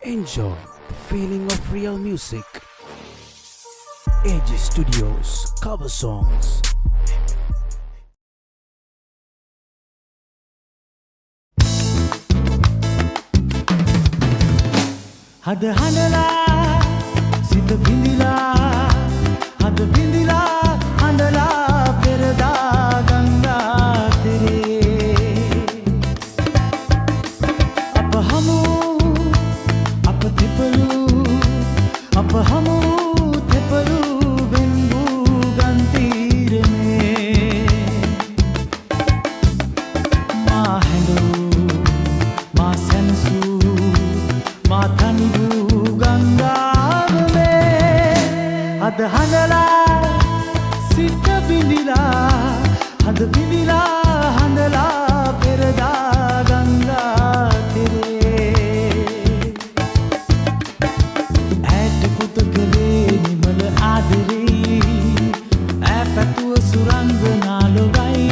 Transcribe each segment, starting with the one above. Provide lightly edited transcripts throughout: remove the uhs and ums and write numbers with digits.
Enjoy the feeling of real music. AG Studios cover songs. හද හඬලා සිත බිඳිලා හද බිඳිලා හඬලා පෙරදා ගංගා තෙරේ අප හමු අප තෙපලු අප හමු තෙපලු වෙන්වූ ගන්තීරනේ මා හැඬු මා සැනසූ මා තනිවූ ගංගාවනේ හද හඬලා සිත බිඳිලා හද බිඳිලා හඬලා පෙරදා ගංගා තෙරේ ඈත කුතකලේ නිමල ආදරේ ඈ පැතුව සුරංගනා ලොවයි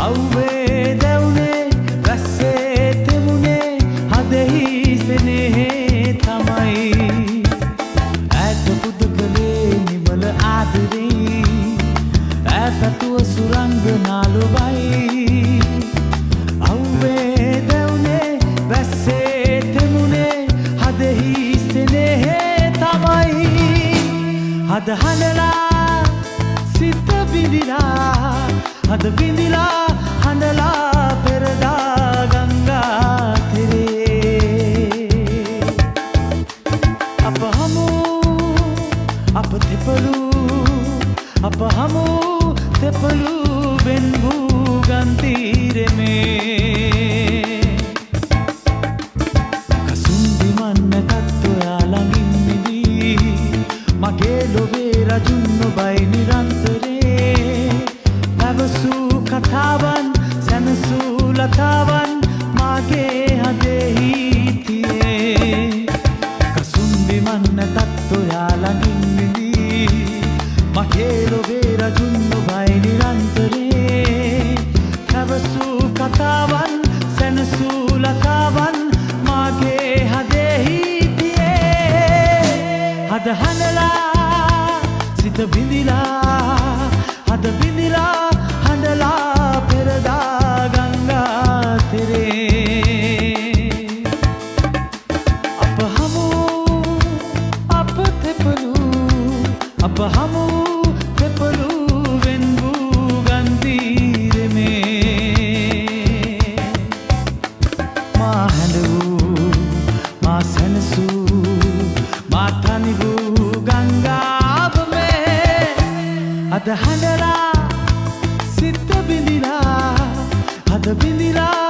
අව්වේ දෙවුනේ රැස්සේ තෙමුනේ හදෙහි සෙනෙහේ තමයි ඈත කුතකලේ නිමල ආදරේ ඈ පැතුව සුරංගනා ලොවයි අව්වේ දෙවුනේ රැස්සේ තෙමුනේ හදෙහි සෙනෙහේ තමයි හද හඬලා සිත බිඳිලා හද බිඳිලා හඬලා පෙරදා ගංගා තෙරේ අප හමු අප තෙපලු අප හමු තෙපලු වෙන්වූ ගන්තීරමේ කසුන්දි මන්නටත් ඔයා ළඟින් නිදී මගේ ලොවේ රජුන් නොබයි නිරන්තරේ පැවසූ කතාවන් සැනසූ ලතාවන් මාගේ හදෙහි තියේ කසුන්දි මන්නටත් ඔයා ළඟින් නිදී මගේ ලොවේ රජුන් නොබයි නිරන්තරේ පැවසූ කතාවන් සැනසූ ලතාවන් මාගේ හදෙහි තියේ හද හඬලා සිත බිඳිලා හද බිඳිලා හඬලා පෙරදා ගංගා තෙරේ අප හමු අප තෙපලු අප හමු තෙපලු වෙන්වූ ගන්තීරමේ මා හැඬවූ මා සැනසූ මා තනිවූ ගංගාවමේ හද හඬලා සිත බිඳිලා හද බිඳිලා